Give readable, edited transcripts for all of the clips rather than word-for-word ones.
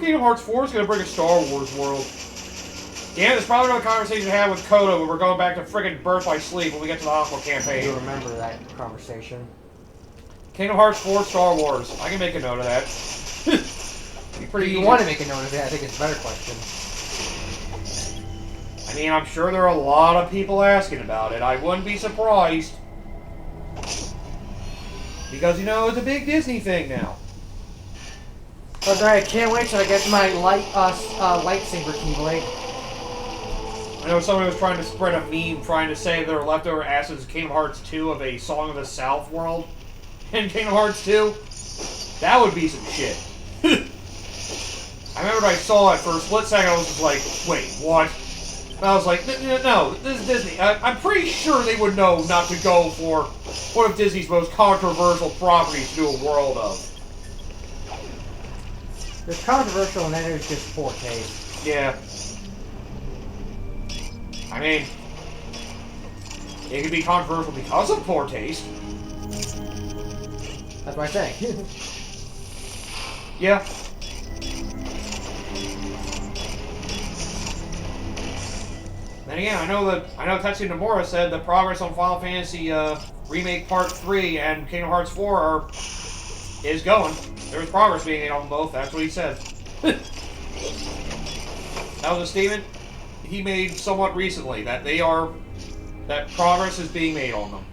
Kingdom Hearts 4 is going to bring a Star Wars world. Damn, there's probably another conversation to have with Kodo when we're going back to friggin' Birth by Sleep when we get to the Aqua campaign. You remember that conversation. Kingdom Hearts 4 Star Wars. I can make a note of that. Be pretty Do you easy. want to make a note of that? I think it's a better question. I mean, I'm sure there are a lot of people asking about it. I wouldn't be surprised. Because, you know, it's a big Disney thing now. But I can't wait till I get my lightsaber keyblade. I know somebody was trying to spread a meme trying to say there are leftover assets of Kingdom Hearts 2 of a Song of the South world in Kingdom Hearts 2. That would be some shit. I remember I saw it for a split second, I was just like, wait, what? And I was like, no, this is Disney. I'm pretty sure they would know not to go for one of Disney's most controversial properties to do a world of. It's controversial and then it was just poor taste. Yeah. I mean, it could be controversial because of poor taste. That's what I say. Yeah. Then again, I know Tetsuya Nomura said that progress on Final Fantasy Remake Part 3 and Kingdom Hearts 4 is going. There's progress being made on them both. That's what he said. That was a statement he made somewhat recently, that progress is being made on them.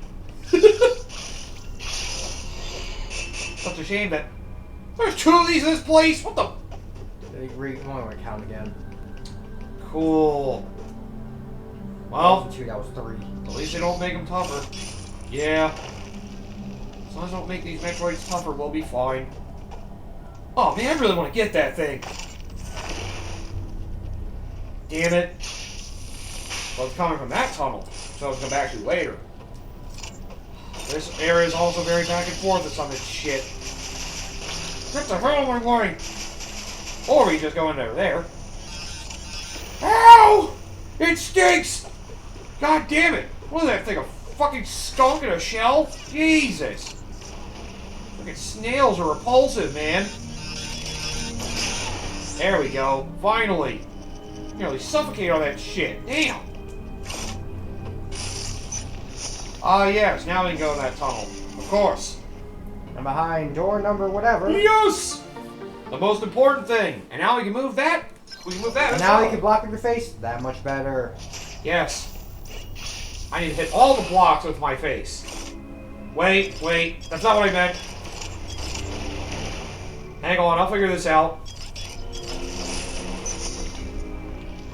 Such a shame that there's 2 of these in this place. What the? I'm going to count again. Cool. Well, That was 2, that was 3. at least they don't make them tougher. Yeah. As long as they don't make these Metroids tougher, we'll be fine. Oh man, I really want to get that thing. Damn it. Well, it's coming from that tunnel, so I'll come back to later. This area is also very back and forth with some of this shit. Get the hell out of my way! Or we just go in there. Ow! It stinks! God damn it! What is that thing, a fucking skunk in a shell? Jesus! Fucking snails are repulsive, man. There we go. Finally! Nearly suffocate all that shit. Damn! Ah, yes, now we can go in that tunnel. Of course. I'm behind door number whatever. Yes! The most important thing. And now we can move that. We can move that. And now you can block with your face. That much better. Yes. I need to hit all the blocks with my face. Wait. That's not what I meant. Hang on, I'll figure this out.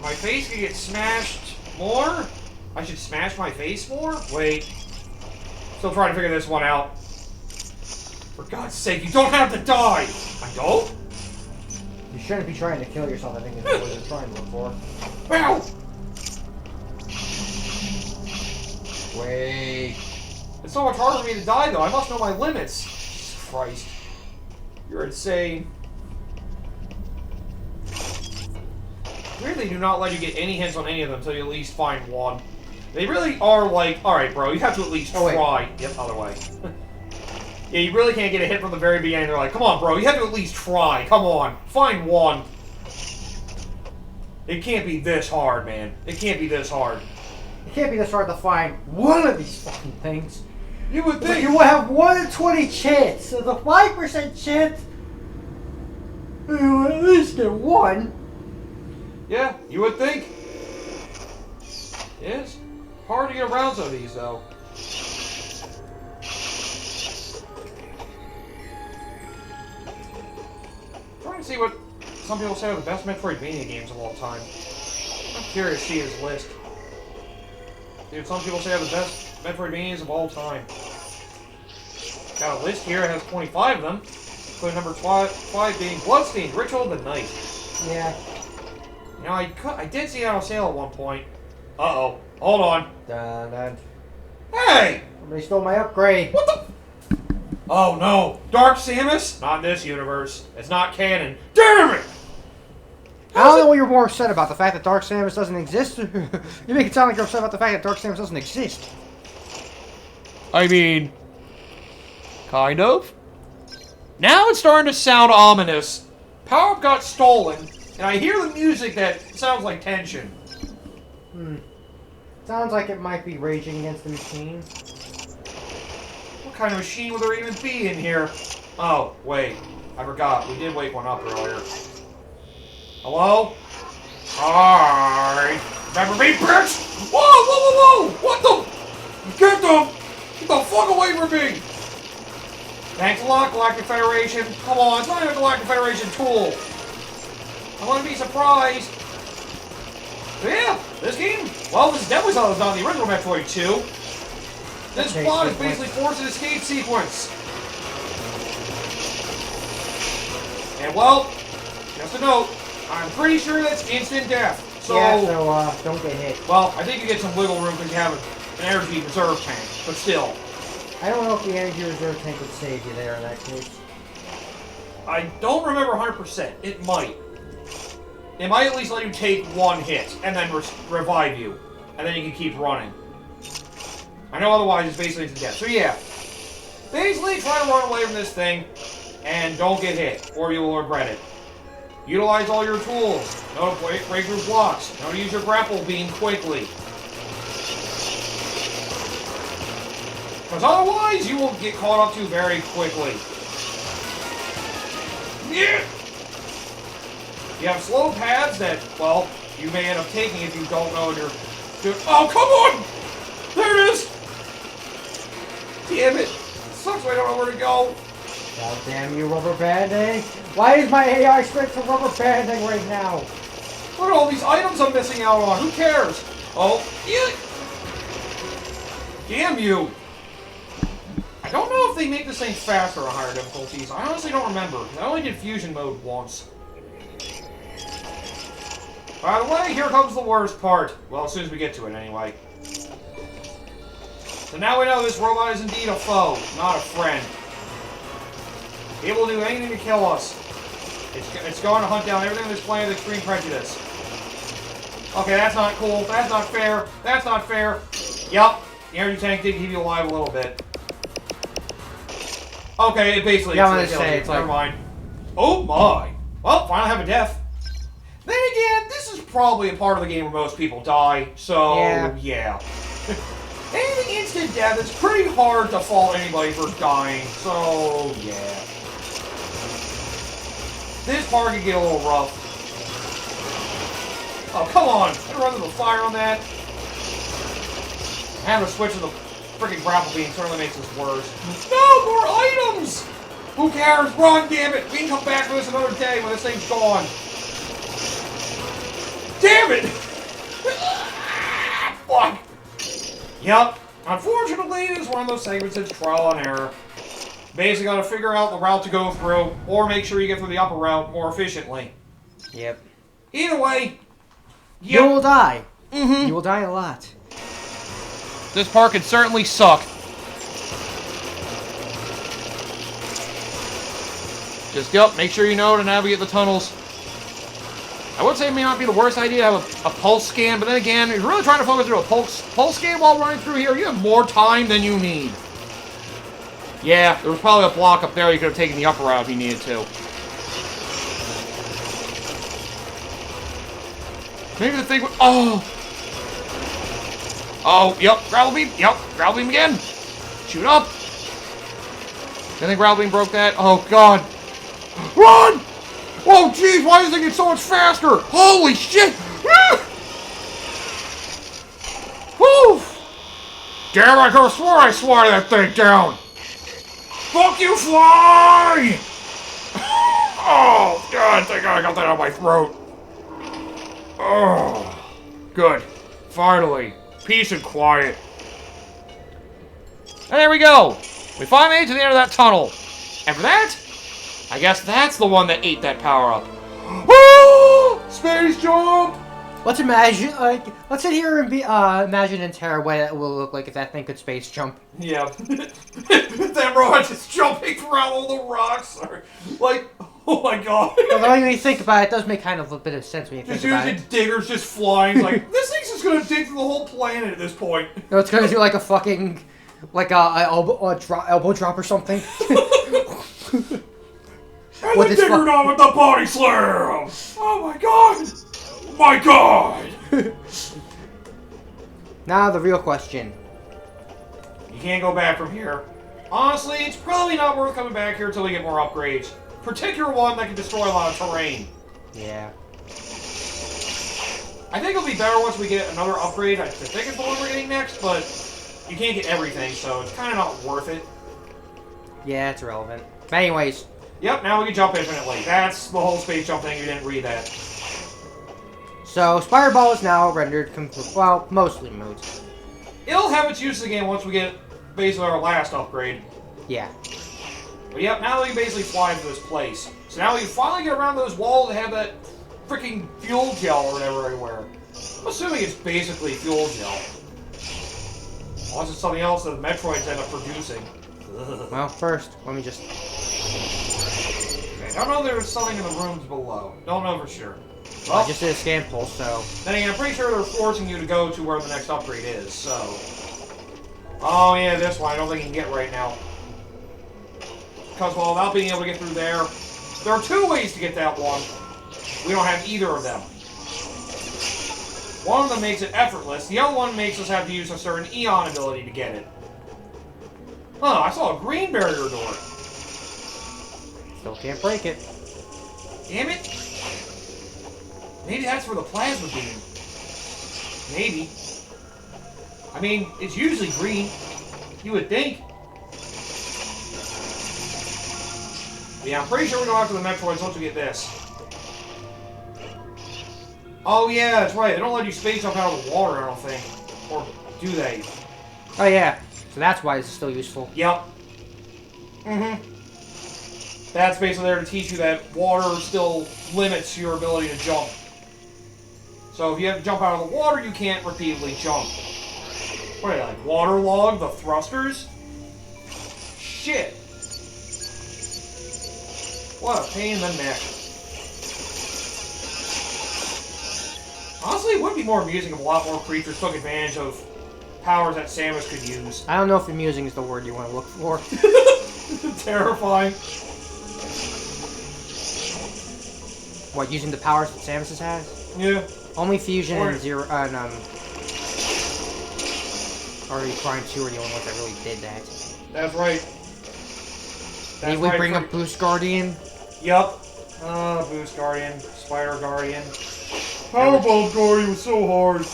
My face can get smashed more? I should smash my face more? Wait. Still trying to figure this one out. For God's sake, you don't have to die! I don't? You shouldn't be trying to kill yourself, I think is what you're trying to look for. Ow! Wait. It's so much harder for me to die, though. I must know my limits. Jesus Christ. You're insane. Really do not let you get any hints on any of them until you at least find one. They really are like, alright, bro, you have to at least try. Yep, other way. Yeah, you really can't get a hit from the very beginning. They're like, come on, bro, you have to at least try. Come on, find one. It can't be this hard, man. It can't be this hard. It can't be this hard to find one of these fucking things. You would think. You will have 1 in 20 chance. So the 5% chance you will at least get one. Yeah, you would think. It is hard to get around some of these, though. Trying to see what some people say are the best Metroidvania games of all time. I'm curious to see his list. Dude, some people say are the best Metroidvanias of all time. Got a list here, it has 25 of them, including number 5 being Bloodstained Ritual of the Night. Yeah. You know, I did see that on sale at one point. Uh-oh. Hold on. Dun, dun. Hey! Somebody stole my upgrade. What the? Oh no. Dark Samus? Not in this universe. It's not canon. Damn it! I don't know what you're more upset about, the fact that Dark Samus doesn't exist. You make it sound like you're upset about the fact that Dark Samus doesn't exist. I mean, kind of. Now it's starting to sound ominous. Power-up got stolen, and I hear the music that sounds like tension. Sounds like it might be raging against the machine. What kind of machine would there even be in here? Oh, wait. I forgot. We did wake one up earlier. Hello? Hi. Remember me, bitch? Whoa, whoa, whoa, whoa! What the? Get the fuck away from me! Thanks a lot, Galactic Federation. Come on, it's not even a Galactic Federation tool. I want to be surprised. But yeah, this game, well, this is definitely something that's not in the original Metroid 2. This plot is basically forced an escape sequence. And well, just a note, I'm pretty sure that's instant death. So, yeah, so don't get hit. Well, I think you get some wiggle room because you have an energy reserve tank, but still. I don't know if the energy reserve tank would save you there in that case. I don't remember 100%. It might. It might at least let you take one hit and then revive you. And then you can keep running. I know otherwise it's basically to death. So yeah. Basically try to run away from this thing and don't get hit or you will regret it. Utilize all your tools. Know to break through blocks. Know to use your grapple beam quickly. Because otherwise you will get caught up to very quickly. Yeah. You have slow paths that, well, you may end up taking if you don't know you're doing. Oh, come on! There it is! Damn it! Sucks I don't know where to go. God damn you, rubber banding! Why is my AI straight for rubber banding right now? Look at all these items I'm missing out on. Who cares? Oh, yeah. Damn you! I don't know if they make this thing faster on higher difficulties. I honestly don't remember. I only did fusion mode once. By the way, here comes the worst part. Well, as soon as we get to it, anyway. So now we know this robot is indeed a foe, not a friend. Able to do anything to kill us. It's going to hunt down everything on this planet with extreme prejudice. Okay, that's not cool. That's not fair. That's not fair. Yup, the energy tank did keep you alive a little bit. Okay, it basically... Yeah, I was gonna say, it's never mind. Oh my! Well, finally have a death. Then again, this is probably a part of the game where most people die, so yeah. Anything instant death, it's pretty hard to fault anybody for dying, so yeah. This part can get a little rough. Oh, come on! I run into the fire on that. Having to switch to the freaking grapple beam certainly makes this worse. No, more items! Who cares? Run, damn it! We can come back for this another day when this thing's gone. Damn it! Fuck! Yep. Unfortunately, this is one of those segments that's trial and error. Basically, gotta figure out the route to go through, or make sure you get through the upper route more efficiently. Yep. Either way, you will die. Mm-hmm. You will die a lot. This part could certainly suck. Just, yep, make sure you know to navigate the tunnels. I would say it may not be the worst idea to have a pulse scan, but then again, if you're really trying to focus through a pulse scan while running through here, you have more time than you need. Yeah, there was probably a block up there you could have taken the upper route if you needed to. Maybe the thing would... Oh! Oh, yep, grapple beam. Yep, grapple beam again. Shoot up. Then the grapple beam broke that. Oh, God. Run! Whoa, jeez, why is it getting so much faster? Holy shit! Whew! Damn, I could have swore I swatted that thing down! Fuck you, fly! Oh, God, thank God I got that out of my throat. Oh, good. Finally. Peace and quiet. And there we go. We finally made it to the end of that tunnel. And for that, I guess that's the one that ate that power-up. Woo! Space jump! Let's imagine, let's sit here and imagine in terror what it will look like if that thing could space jump. Yeah. That robot just jumping around all the rocks. Like, oh my God. Although when you think about it, it does make kind of a bit of sense when you think about it. Just diggers just flying. Like, this thing's just gonna dig through the whole planet at this point. No, it's gonna do like a fucking, like a elbow drop or something. And with the his Digger on with the body slam! Oh my god! My god! Now the real question. You can't go back from here. Honestly, it's probably not worth coming back here until we get more upgrades. Particular one that can destroy a lot of terrain. Yeah. I think it'll be better once we get another upgrade. I think it's the one we're getting next, but you can't get everything, so it's kind of not worth it. Yeah, it's irrelevant. But anyways. Yep, now we can jump infinitely. That's the whole space jump thing. You didn't read that. So, Spireball is now rendered complete. Well, mostly moot. It'll have its use again once we get basically our last upgrade. Yeah. But yep, now we can basically fly to this place. So now we can finally get around those walls and have that freaking fuel gel or whatever everywhere. I'm assuming it's basically fuel gel. Unless it's something else that the Metroids end up producing. Well, first, let me just... Okay, I don't know if there's something in the rooms below. Don't know for sure. Well, I just did a scan pulse, so... Then again, I'm pretty sure they're forcing you to go to where the next upgrade is, so... Oh yeah, this one I don't think you can get right now. Because, well, without being able to get through there... There are two ways to get that one. We don't have either of them. One of them makes it effortless. The other one makes us have to use a certain Eon ability to get it. Huh, I saw a green barrier door. Still can't break it. Damn it. Maybe that's for the plasma beam. Maybe. I mean, it's usually green. You would think. But yeah, I'm pretty sure we go after the Metroids once we get this. Oh yeah, that's right. They don't let you space jump out of the water, I don't think. Or do they? Oh yeah. So that's why it's still useful. Yep. Mm-hmm. That's basically there to teach you that water still limits your ability to jump. So if you have to jump out of the water, you can't repeatedly jump. What are they, like waterlog the thrusters? Shit. What a pain in the neck. Honestly, it would be more amusing if a lot more creatures took advantage of powers that Samus could use. I don't know if amusing is the word you want to look for. Terrifying. What, using the powers that Samus has? Yeah. Only Fusion and Zero, RE Prime 2 are the only ones that really did that. That's right. Did we bring up Boost Guardian? Yup. Boost Guardian, Spider Guardian. Powerball Guardian was so hard.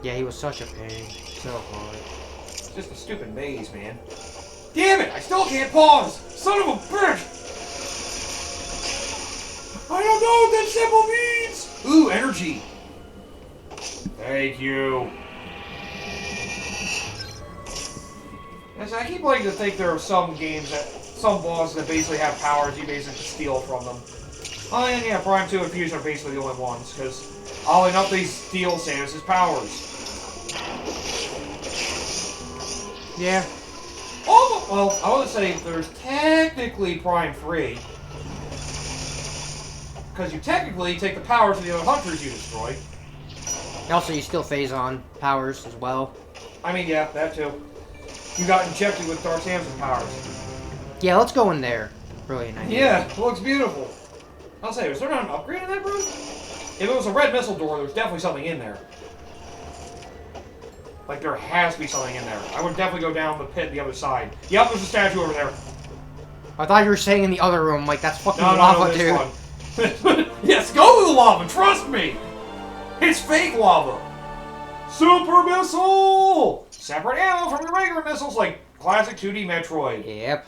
Yeah, he was such a pain. So hard. It's just a stupid maze, man. Damn it! I still can't pause! Son of a bitch! I don't know what that symbol means! Ooh, energy! Thank you. Yes, I keep liking to think there are some games that, some bosses that basically have powers you basically steal from them. Oh, and yeah, Prime 2 and Fusion are basically the only ones, because oddly enough, they steal Samus' powers. Yeah. Oh, well, I want to say there's technically Prime 3. Because you technically take the powers of the other hunters you destroy. Also, you still phase on powers as well. I mean, yeah, that too. You got injected with Dark Samus powers. Yeah, let's go in there. Brilliant idea. Yeah, it looks beautiful. I'll say, was there not an upgrade in that room? If it was a red missile door, there's definitely something in there. Like, there has to be something in there. I would definitely go down the pit the other side. Yep, there's a statue over there. I thought you were saying in the other room, like, that's fucking No, lava, this dude. one. Yes, go to the lava, trust me! It's fake lava! Super missile! Separate ammo from your regular missiles like classic 2D Metroid. Yep.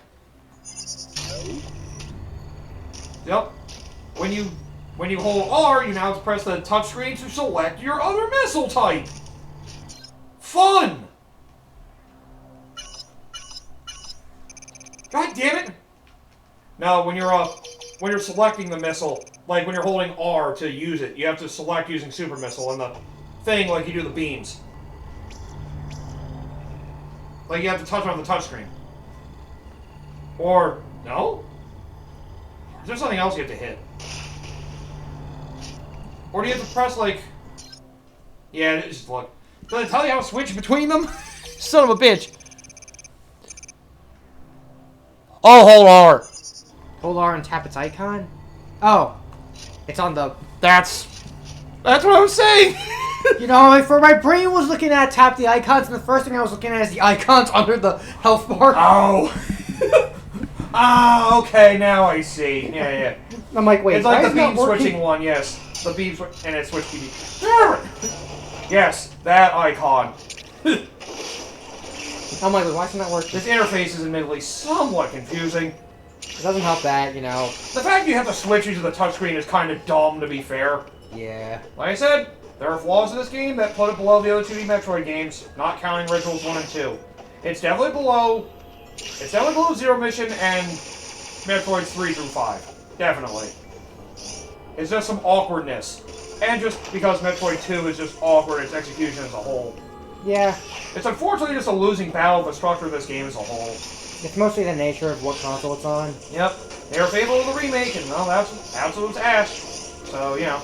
Yep. When you hold R, you now press the touchscreen to select your other missile type. Fun! God damn it! No, when you're selecting the missile, like when you're holding R to use it, you have to select using Super Missile and the thing like you do the beams. Like you have to touch on the touchscreen. Or no? Is there something else you have to hit? Or do you have to press like? Yeah, just look. Does it tell you how to switch between them? Son of a bitch. Oh, hold R. Hold R and tap its icon? Oh. It's on the... That's what I was saying! You know, for my brain was looking at tap the icons, and the first thing I was looking at is the icons under the health bar. Oh! Ah, okay, now I see. Yeah. I'm like, wait, it's like the beam working? switching one, yes. The beam and it switched beam. Yes, that icon. I'm like, why isn't that working? This interface is admittedly somewhat confusing. It doesn't help that, you know. The fact you have to switch into the touchscreen is kind of dumb, to be fair. Yeah. Like I said, there are flaws in this game that put it below the other 2D Metroid games, not counting Originals 1 and 2. It's definitely below Zero Mission and Metroids 3 through 5. Definitely. It's just some awkwardness. And just because Metroid 2 is just awkward, its execution as a whole. Yeah. It's unfortunately just a losing battle of the structure of this game as a whole. It's mostly the nature of what console it's on. Yep. They were faithful to the remake, and well, that's absolute ass. So, you know.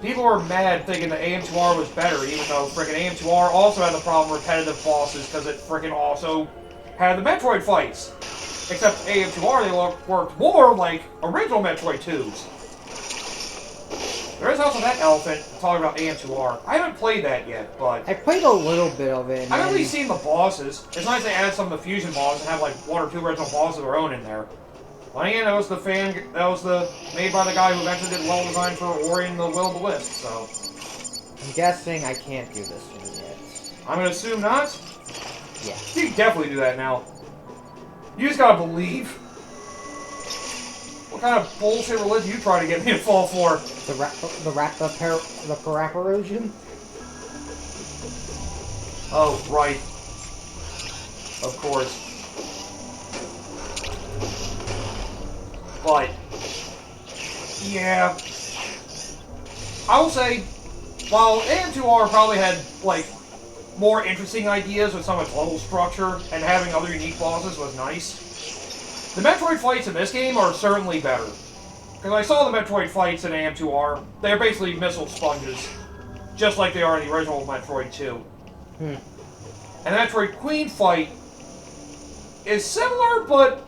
People were mad thinking that AM2R was better, even though frickin' AM2R also had the problem with repetitive bosses, because it frickin' also had the Metroid fights. Except AM2R, they worked more like original Metroid 2s. There is also that elephant talking about AM2R. I haven't played that yet, but... I played a little bit of it. I haven't really seen the bosses. It's nice they added some of the fusion bosses and have like 1 or 2 original bosses of their own in there. Well, again, that was made by the guy who eventually did level design for Ori and the Will of the Wisp, so... I'm guessing I can't do this one yet. I'm gonna assume not? Yeah. You can definitely do that now. You just gotta believe. What kind of bullshit religion you trying to get me to fall for? The paraparosion? Oh, right. Of course. But, yeah. I will say, while AM2R probably had, like, more interesting ideas with some of its level structure, and having other unique bosses was nice, the Metroid fights in this game are certainly better. Because I saw the Metroid fights in AM2R, they're basically missile sponges, just like they are in the original Metroid 2. And the Metroid Queen fight is similar, but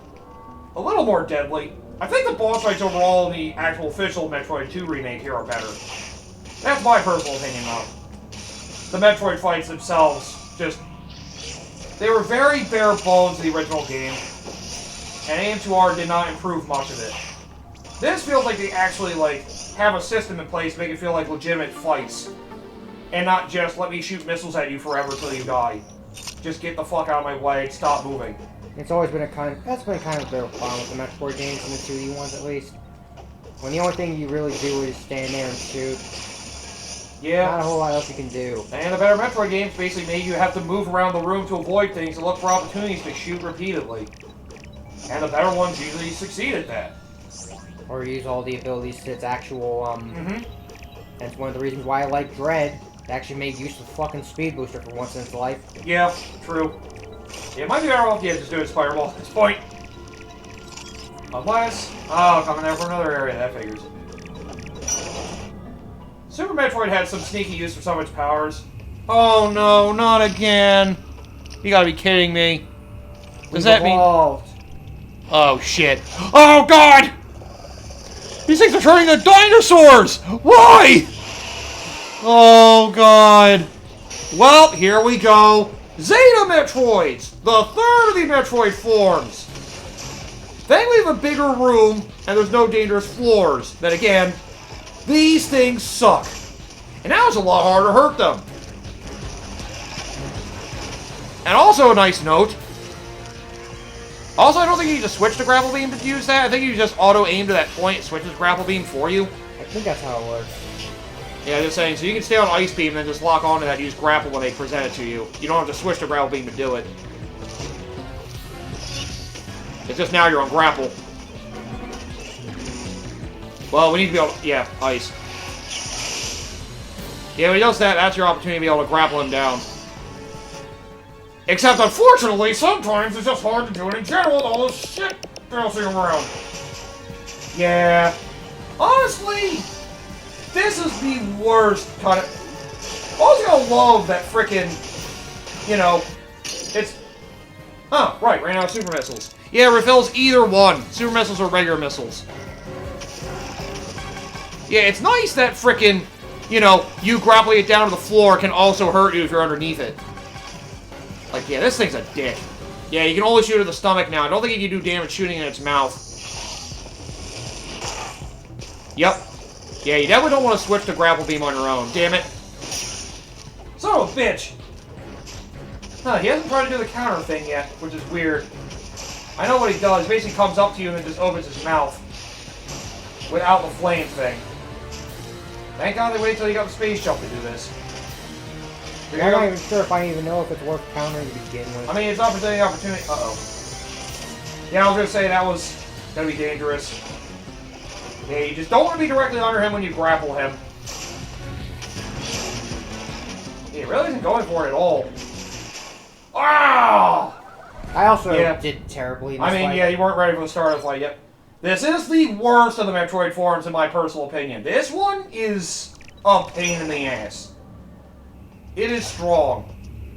a little more deadly. I think the boss fights overall in the actual official Metroid 2 remake here are better. That's my personal opinion, though. The Metroid fights themselves, they were very bare bones in the original game, and AM2R did not improve much of it. This feels like they actually, have a system in place to make it feel like legitimate fights, and not just, let me shoot missiles at you forever till you die. Just get the fuck out of my way and stop moving. That's been kind of a bit of a problem with the Metroid games, and the 2D ones at least. When the only thing you really do is stand there and shoot. Yeah. Not a whole lot else you can do. And the better Metroid games basically made you have to move around the room to avoid things and look for opportunities to shoot repeatedly. And the better ones usually succeed at that. Or use all the abilities to its actual, That's one of the reasons why I like Dread. It actually made use of fucking Speed Booster for once in its life. Yeah, true. It might be better off, just doing Fireball at this point. Unless... Oh, coming there for another area, that figures. Super Metroid had some sneaky use for some of its powers. Oh no, not again! You gotta be kidding me. Does that mean... Oh shit. Oh god! These things are turning into dinosaurs! Why? Oh god. Well, here we go. Zeta Metroids! The third of the Metroid forms! Thankfully we have a bigger room, and there's no dangerous floors. Then again, these things suck. And now it's a lot harder to hurt them. And also a nice note. Also, I don't think you need to switch to grapple beam to use that. I think you just auto-aim to that point, it switches grapple beam for you. I think that's how it works. Yeah, just saying. So you can stay on Ice Beam and then just lock onto that and use grapple when they present it to you. You don't have to switch to grapple beam to do it. It's just now you're on grapple. Well, we need to be able to... Yeah, ice. Yeah, when he does that, that's your opportunity to be able to grapple him down. Except, unfortunately, sometimes it's just hard to do it in general with all this shit bouncing around. Yeah. Honestly, this is the worst kind of... I was gonna love that frickin', it's... Oh, right, ran out of super missiles. Yeah, refills either one. Super missiles or regular missiles. Yeah, it's nice that frickin', you know, you grappling it down to the floor can also hurt you if you're underneath it. Like, yeah, this thing's a dick. Yeah, you can only shoot at the stomach now. I don't think you can do damage shooting in its mouth. Yep. Yeah, you definitely don't want to switch to grapple beam on your own. Damn it. Son of a bitch. Huh, he hasn't tried to do the counter thing yet, which is weird. I know what he does. He basically comes up to you and then just opens his mouth. Without the flame thing. Thank God they waited till you got the space jump to do this. I'm not even sure if I even know if it's worth countering to begin with. I mean, it's not presenting opportunity. Uh-oh. Yeah, I was going to say that was going to be dangerous. Yeah, you just don't want to be directly under him when you grapple him. He really isn't going for it at all. Ah! I also did terribly in this fight. Yeah, you weren't ready for the start of the fight yet. This is the worst of the Metroid forms, in my personal opinion. This one is a pain in the ass. It is strong.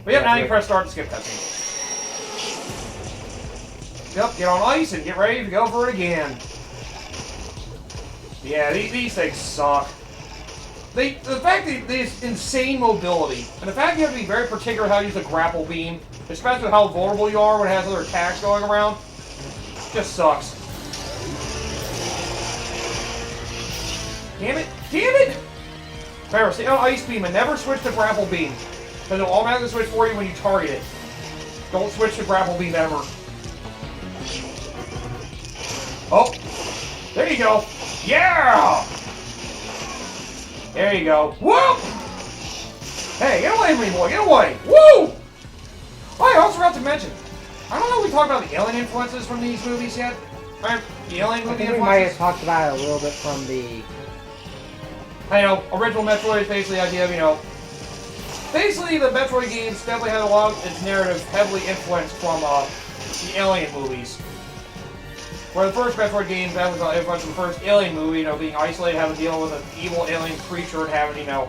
But yep, now you press start to skip that scene. Yep, get on ice and get ready to go for it again. Yeah, these things suck. The fact that there's insane mobility, and the fact you have to be very particular how to use a grapple beam, especially with how vulnerable you are when it has other attacks going around, just sucks. Damn it! Damn it! Remember, stay on ice beam and never switch to grapple beam, because it'll automatically switch for you when you target it. Don't switch to grapple beam ever. Oh! There you go! Yeah! There you go. Whoop! Hey, get away from me, boy! Get away! Woo! Oh, I also forgot to mention, I don't know if we talked about the alien influences from these movies yet. Right? The alien movie influences? We might have talked about it a little bit from the... I know, original Metroid is basically the idea of, you know... Basically, the Metroid games definitely had a lot of its narrative heavily influenced from the alien movies. Where the first Metroid games, that was influenced from the first Alien movie, you know, being isolated, having to deal with an evil alien creature and having, you know,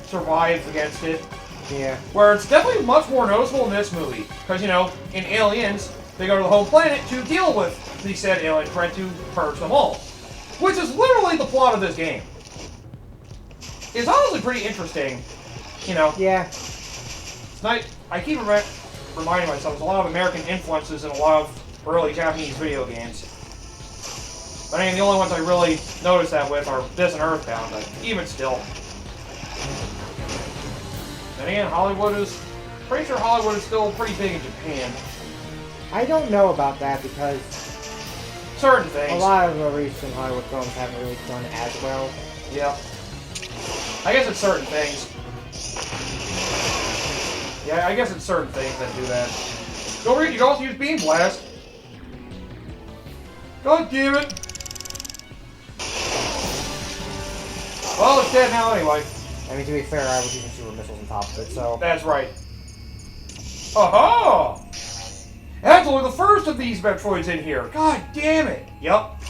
survive against it. Yeah. Where it's definitely much more noticeable in this movie. Because, you know, in Aliens, they go to the home planet to deal with the said alien threat to purge them all. Which is literally the plot of this game. It's honestly pretty interesting, you know. Yeah. It's nice. I keep reminding myself, there's a lot of American influences in a lot of early Japanese video games. But I mean, the only ones I really noticed that with are this and Earthbound, but even still. Then again, Hollywood is... Pretty sure Hollywood is still pretty big in Japan. I don't know about that because... Certain things. A lot of the recent Hollywood films haven't really done as well. Yeah. I guess it's certain things. Yeah, I guess it's certain things that do that. Don't read, you can also use Beam Blast. God damn it! Well, it's dead now anyway. I mean, to be fair, I was using super missiles on top of it, so... That's right. Aha! That's only the first of these Metroids in here. God damn it! Yup.